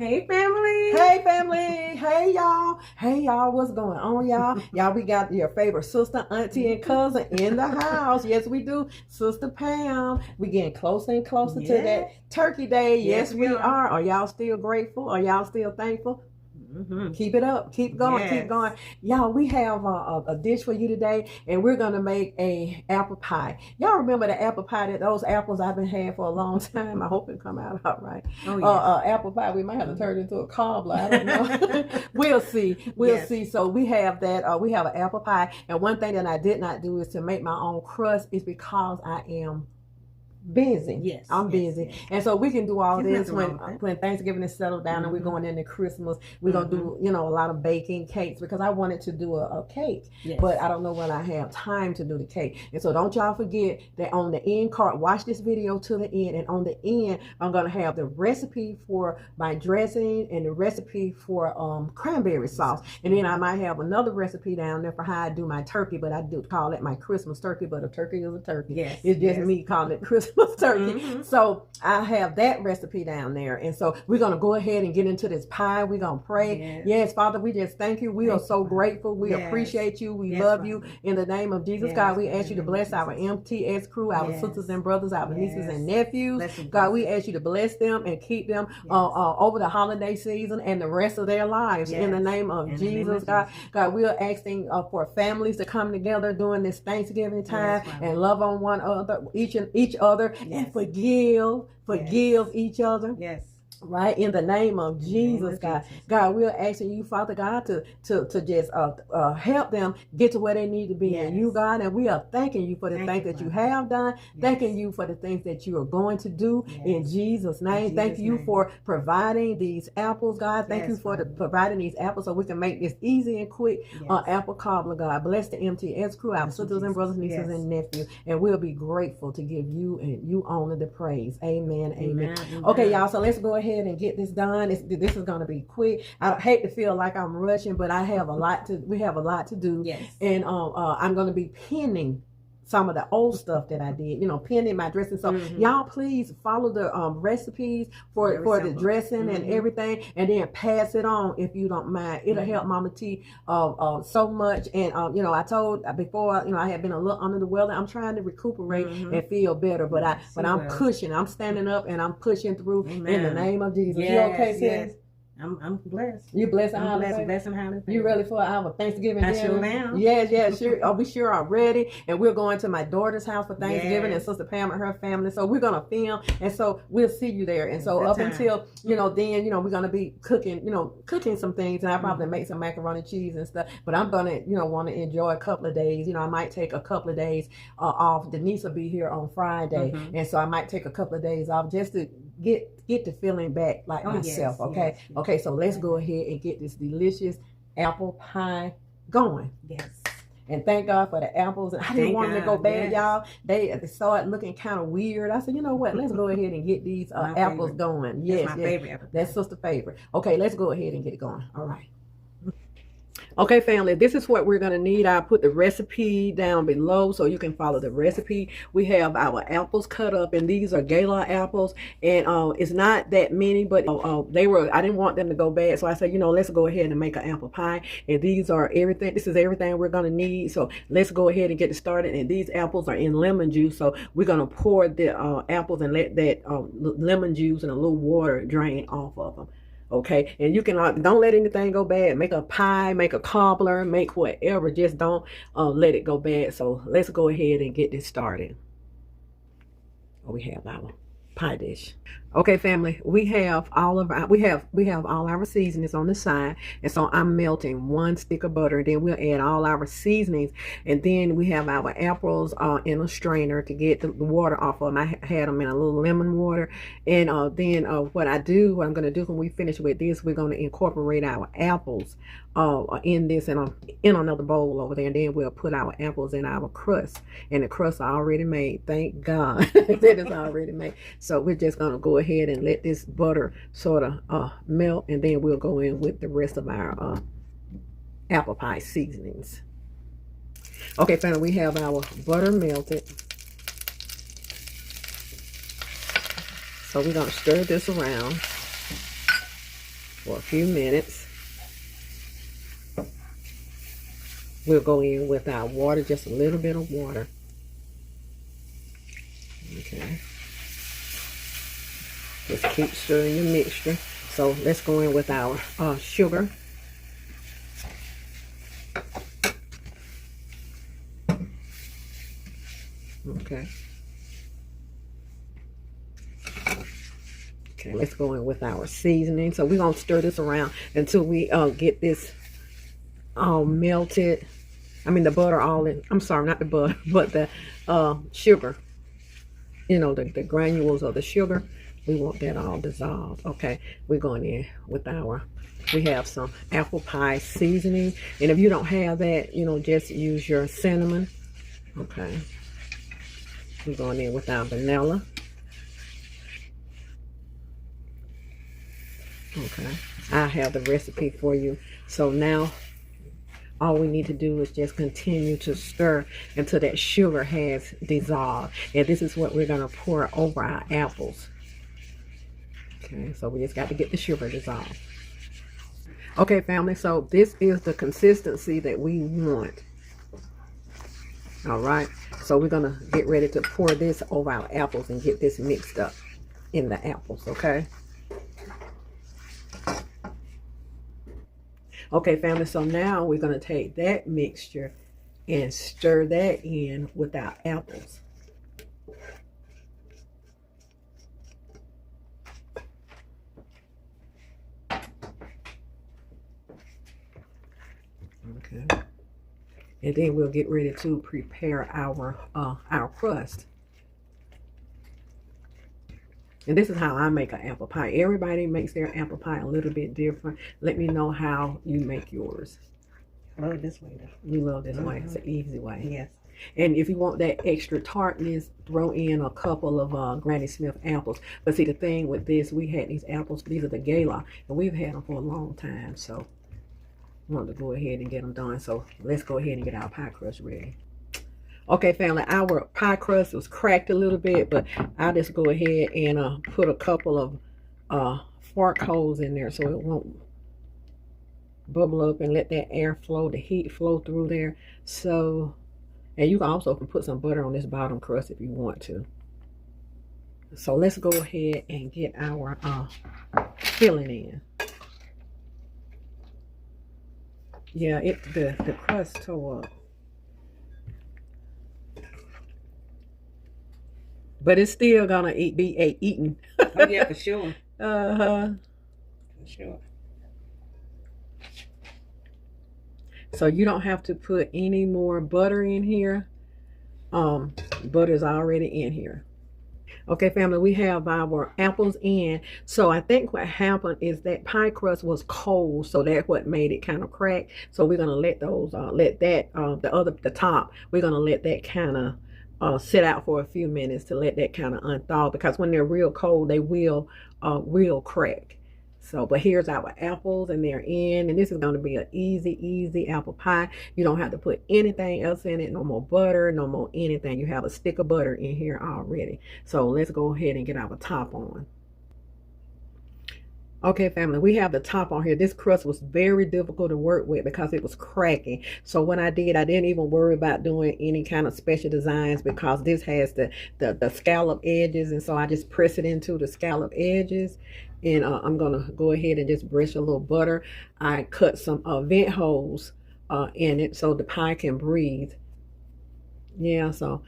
Hey family. Hey family. Hey y'all. Hey y'all. What's going on, y'all? Y'all, we got your favorite sister, auntie, and cousin in the house. Yes, we do. Sister Pam. We getting closer and closer to that Turkey Day. Yes, we are. Are y'all still grateful? Are y'all still thankful? Keep it up. Keep going. Keep going. Y'all, we have a dish for you today, and we're going to make a apple pie. Y'all remember the apple pie, that those apples I've been having for a long time? I hope it come out all right. Apple pie, we might have to turn it into a cobbler. I don't know. We'll see. We'll see. So we have that. We have an apple pie, and one thing that I did not do is to make my own crust, is because I am busy. I'm busy. And so we can do all this when Thanksgiving is settled down and we're going into Christmas. We're going to do, a lot of baking cakes, because I wanted to do a cake, but I don't know when I have time to do the cake. And so don't y'all forget that on the end card, watch this video to the end, and on the end, I'm going to have the recipe for my dressing and the recipe for cranberry sauce. And then I might have another recipe down there for how I do my turkey, but I do call it my Christmas turkey, but a turkey is a turkey. It's just me calling it Christmas turkey. So I have that recipe down there. And so we're going to go ahead and get into this pie. We're going to pray. Yes, Father, we just thank you. We are so grateful. We appreciate you. We love you. In the name of Jesus, God, we ask you to bless our MTS crew, our sisters and brothers, our nieces and nephews. God, we ask you to bless them and keep them over the holiday season and the rest of their lives. In the name of Jesus, God. God, we are asking for families to come together during this Thanksgiving time and love on one another, each other, and forgive each other. Right, in the name of Jesus, God. God, we're asking you, Father God, to just help them get to where they need to be in you, God. And we are thanking you for the things that you have done. Thanking you for the things that you are going to do in Jesus' name. Thank you for providing these apples, God. Thank you for providing these apples so we can make this easy and quick apple cobbler, God. Bless the MTS crew, our sisters and brothers, nieces and nephews, and we'll be grateful to give you and you only the praise. Amen. Amen. Okay, y'all. So let's go ahead and get this done. This is going to be quick. I hate to feel like I'm rushing, but we have a lot to do. And I'm going to be pinning some of the old stuff that I did, pinning my dressing. So y'all please follow the recipes for the dressing and everything, and then pass it on if you don't mind. It'll help Mama T so much. And I told before, I had been a little under the weather. I'm trying to recuperate and feel better, but I'm pushing. I'm standing up and I'm pushing through in the name of Jesus. You okay, sis? I'm blessed. You blessed and highly blessed. You ready for our Thanksgiving dinner? I sure am. Yes, sure. We sure are ready. And we're going to my daughter's house for Thanksgiving and Sister Pam and her family. So we're gonna film, and so we'll see you there. And so until then, we're gonna be cooking some things, and I probably make some macaroni cheese and stuff. But I'm gonna want to enjoy a couple of days. I might take a couple of days off. Denise will be here on Friday, and so I might take a couple of days off just to get the feeling back like myself. Okay, so let's go ahead and get this delicious apple pie going. And thank God for the apples. I didn't want them to go bad, y'all. They started looking kind of weird. I said, you know what? Let's go ahead and get these apples going. That's my favorite apple. That's Sister's favorite. Okay, let's go ahead and get it going. All right. Okay, family, this is what we're going to need. I'll put the recipe down below so you can follow the recipe. We have our apples cut up, and these are Gala apples, and it's not that many, but I didn't want them to go bad, so I said, let's go ahead and make an apple pie. And these are everything. This is everything we're going to need, so let's go ahead and get it started. And these apples are in lemon juice, so we're going to pour the apples and let that lemon juice and a little water drain off of them. Okay, and you can don't let anything go bad. Make a pie, make a cobbler, make whatever. Just don't let it go bad. So let's go ahead and get this started. We have our pie dish. Okay, family, we have all our seasonings on the side, and so I'm melting 1 stick of butter. Then we'll add all our seasonings, and then we have our apples in a strainer to get the water off of them. I had them in a little lemon water, and then what I'm going to do when we finish with this, we're going to incorporate our apples in this in another bowl over there, and then we'll put our apples in our crust, and the crust are already made. Thank God that it's already made. So we're just going to go ahead and let this butter sort of melt, and then we'll go in with the rest of our apple pie seasonings. Okay, family, we have our butter melted, so we're going to stir this around. for a few minutes. We'll go in with our water, just a little bit of water. Okay. Just keep stirring your mixture. So let's go in with our sugar. Okay. Okay, let's go in with our seasoning. So we're going to stir this around until we get this all melted. I mean the butter all in. I'm sorry, not the butter, but the sugar. You know, the granules of the sugar. We want that all dissolved. Okay, we're going in with we have some apple pie seasoning. And if you don't have that, you know, just use your cinnamon. Okay. We're going in with our vanilla. Okay, I have the recipe for you. So now all we need to do is just continue to stir until that sugar has dissolved. And this is what we're going to pour over our apples. Okay, so we just got to get the sugar dissolved. Okay, family, so this is the consistency that we want. All right, so we're going to get ready to pour this over our apples and get this mixed up in the apples, okay? Okay, family, so now we're going to take that mixture and stir that in with our apples. Okay. And then we'll get ready to prepare our crust. And this is how I make an apple pie. Everybody makes their apple pie a little bit different. Let me know how you make yours. I love it this way, though. You love this way. It's an easy way. Yes. And if you want that extra tartness, throw in a couple of Granny Smith apples. But see, the thing with this, we had these apples. These are the Gala. And we've had them for a long time. So I want to go ahead and get them done. So let's go ahead and get our pie crust ready. Okay, family, our pie crust was cracked a little bit, but I'll just go ahead and put a couple of fork holes in there so it won't bubble up, and let that air flow, the heat flow through there. So, and you also can put some butter on this bottom crust if you want to. So let's go ahead and get our filling in. Yeah, the crust tore up. But it's still gonna be eaten. Oh, yeah, for sure. For sure. So you don't have to put any more butter in here. Butter's already in here. Okay, family, we have our apples in. So I think what happened is that pie crust was cold, so that's what made it kind of crack. So we're gonna let those, the top, we're gonna let that kind of sit out for a few minutes to let that kind of unthaw, because when they're real cold, they will crack. So, but here's our apples, and they're in, and this is going to be an easy apple pie. You don't have to put anything else in it, no more butter, no more anything. You have a stick of butter in here already. So let's go ahead and get our top on. Okay, family, we have the top on here. This crust was very difficult to work with because it was cracking. So what I did, I didn't even worry about doing any kind of special designs, because this has the scallop edges, and so I just press it into the scallop edges. And I'm going to go ahead and just brush a little butter. I cut some vent holes in it so the pie can breathe. Yeah, so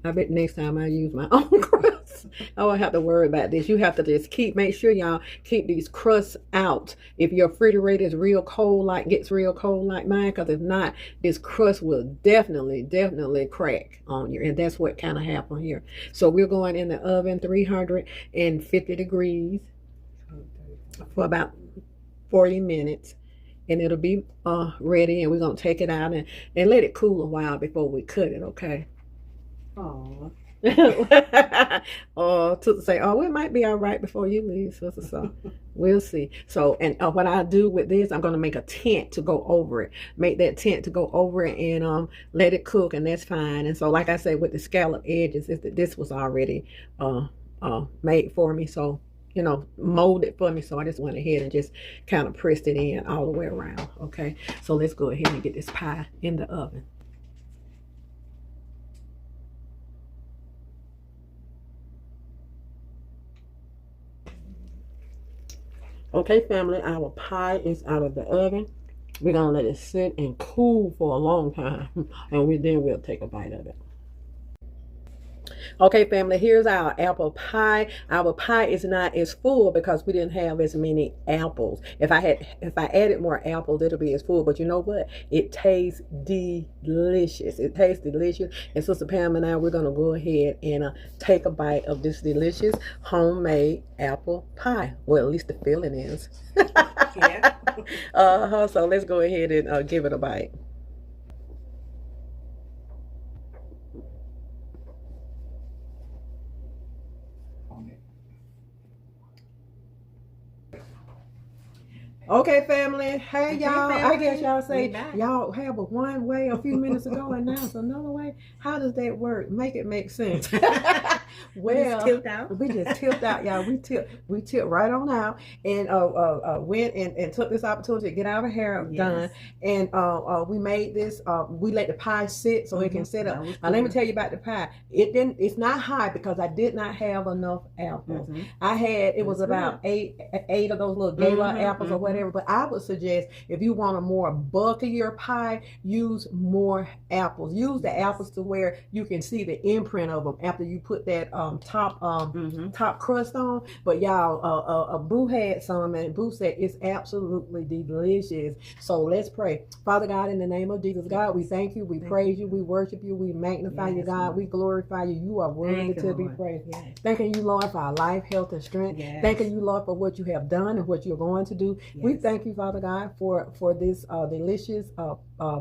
I bet next time I use my own crust, I won't have to worry about this. You have to just make sure y'all keep these crusts out. If your refrigerator is real cold, gets real cold like mine, because if not, this crust will definitely crack on you. And that's what kind of happened here. So we're going in the oven, 350 degrees for about 40 minutes. And it'll be ready, and we're going to take it out and let it cool a while before we cut it, okay? Oh. To say, oh, it might be all right before you leave, sister. So we'll see. So, and what I do with this, I'm going to make a tent to go over it. Make that tent to go over it, and let it cook, and that's fine. And so, like I said, with the scallop edges, this was already made for me. So you know, molded for me. So I just went ahead and just kind of pressed it in all the way around. Okay, so let's go ahead and get this pie in the oven. Okay, family, our pie is out of the oven. We're gonna let it sit and cool for a long time, and then we'll take a bite of it. Okay, family, here's our apple pie. Our pie is not as full because we didn't have as many apples. If I added more apples, it'll be as full. But you know what? It tastes delicious. It tastes delicious. And Sister Pam and I, we're gonna go ahead and take a bite of this delicious homemade apple pie. Well, at least the filling is. Yeah. So let's go ahead and give it a bite. Okay, family. Hey, y'all. I guess y'all say y'all have a one way a few minutes ago and now it's another way. How does that work? Make it make sense. Well, we just tipped out, y'all. We tipped right on out and went and took this opportunity to get our hair done. And we made this. We let the pie sit so it can sit up. Now let me tell you about the pie. It's not high because I did not have enough apples. I had it was about eight of those little gala apples or whatever. But I would suggest if you want a more bulkier pie, use more apples. Use the apples to where you can see the imprint of them after you put that top crust on. But y'all, Boo had some, and Boo said it's absolutely delicious. So let's pray. Father God, in the name of Jesus, God, we thank you, we praise you, we worship you, we magnify you, God, Lord. We glorify you. You are worthy to be praised. Thanking you, Lord, for our life, health, and strength. Thanking you, Lord, for what you have done and what you're going to do. We thank you, Father God, for this delicious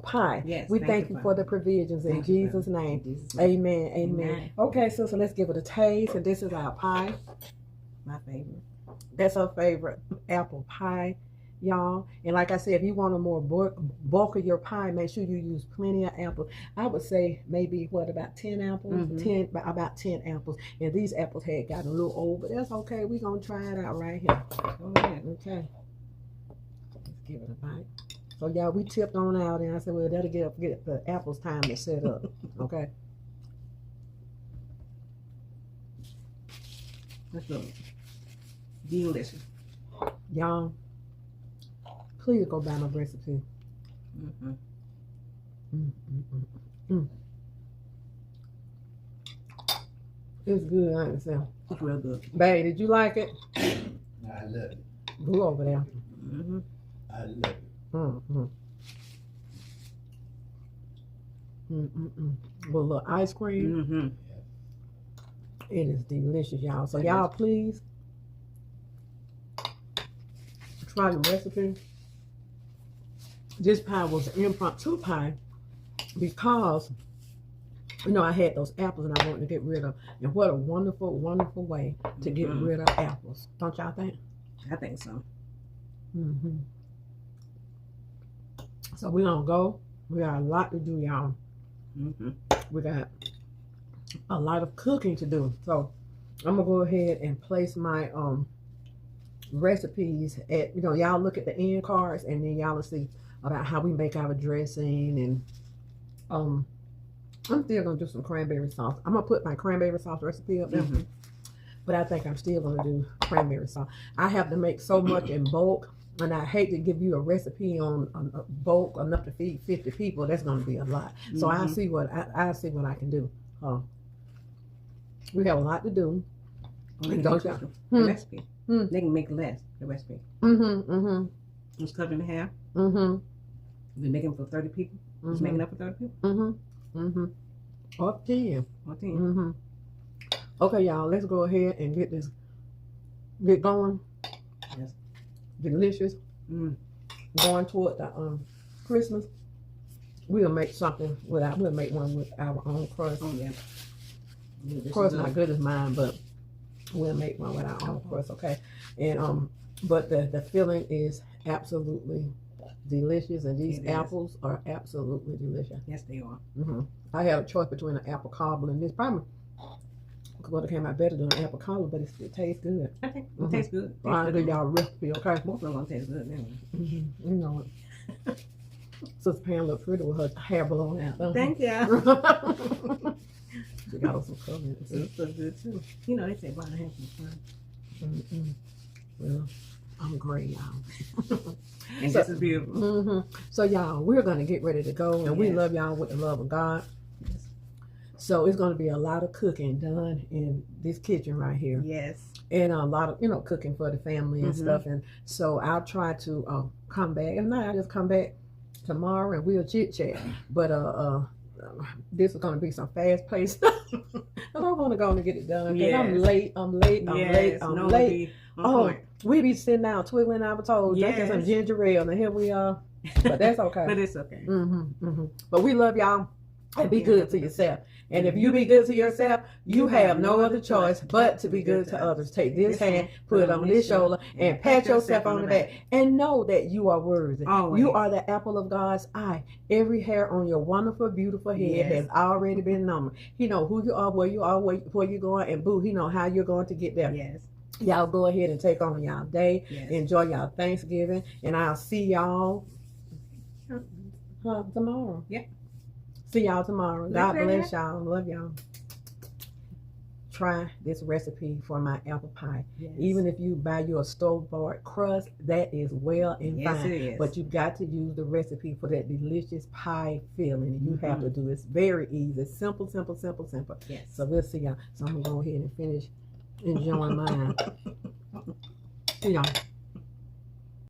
pie. We thank you for the provisions in Jesus' name. Amen. Amen. Okay, so let's give it a taste. And this is our pie. My favorite. That's our favorite apple pie, y'all. And like I said, if you want a more bulk of your pie, make sure you use plenty of apples. I would say maybe about 10 apples, about 10 apples. And these apples had gotten a little old, but that's okay. We're gonna try it out right here. Go ahead. Okay. Let's give it a bite. So y'all, we tipped on out, and I said, well, that'll get the apples time to set up. Okay. Let's look. Delicious. Y'all, please go buy my recipe. It's good, I understand. It's real good. Babe, did you like it? I love it. Go over there. I love it. With a little ice cream. It is delicious, y'all. So y'all, please try the recipe. This pie was an impromptu pie because, you know, I had those apples and I wanted to get rid of. And what a wonderful, wonderful way to get rid of apples. Don't y'all think? I think so. So we're going to go. We got a lot to do, y'all. We got a lot of cooking to do. So I'm going to go ahead and place my recipes at, you know, y'all look at the end cards and then y'all will see about how we make our dressing. And I'm still going to do some cranberry sauce. I'm going to put my cranberry sauce recipe up there. But I think I'm still going to do cranberry sauce. I have to make so much in bulk. And I hate to give you a recipe on a bulk enough to feed 50 people. That's going to be a lot. So I'll see what I can do. We have a lot to do. Don't you? The recipe. They can make less. The recipe. Just cut it in half. We're making for 30 people. Just making up for 30 people. Or 10. Okay, y'all. Let's go ahead and get going. Yes. Delicious. Going toward the Christmas. We'll make something we'll make one with our own crust. Oh yeah. Of course, not good as mine, but we'll make one with our own crust, okay? And but the filling is absolutely delicious, and these apples are absolutely delicious. Yes, they are. I had a choice between an apple cobbler and this, probably would have came out better than an apple cobbler, but it still tastes good. I think it tastes good. I'll give y'all a recipe, okay? Both of them gonna taste good anyway. You know it. Sister Pam look pretty with her hair blown out. Don't Thank you. She got us some comments. It looks good too. You know, they say blonde hair from fun. Well, I'm great, y'all. And this is beautiful. So, y'all, we're going to get ready to go, and we love y'all with the love of God. Yes. So, it's going to be a lot of cooking done in this kitchen right here. Yes. And a lot of, cooking for the family and stuff. And so, I'll try to come back. If not, I'll just come back tomorrow and we'll chit-chat. But, this is going to be some fast-paced stuff. I don't want to go and get it done. Yes. I'm late. Oh, we be sitting down twiddling our toes, drinking some ginger ale, and here we are. But that's okay. But it's okay. But we love y'all, and be good to yourself. And if you be good to yourself, you have no other choice but to be good to others. Take this hand, put it on this shoulder, and pat yourself on the back. And know that you are worthy. Always. You are the apple of God's eye. Every hair on your wonderful, beautiful head has already been numbered. He know who you are, where you are, where you're going, and boo, he know how you're going to get there. Yes. Y'all go ahead and take on y'all day. Yes. Enjoy y'all Thanksgiving. And I'll see y'all tomorrow. Yeah. See y'all tomorrow. God bless y'all. Love y'all. Try this recipe for my apple pie. Yes. Even if you buy you a store-bought crust, that is well and fine. It is. But you got to use the recipe for that delicious pie feeling. You have to do it. It's very easy. Simple. Yes. So we'll see y'all. So I'm going to go ahead and finish enjoying mine. See y'all.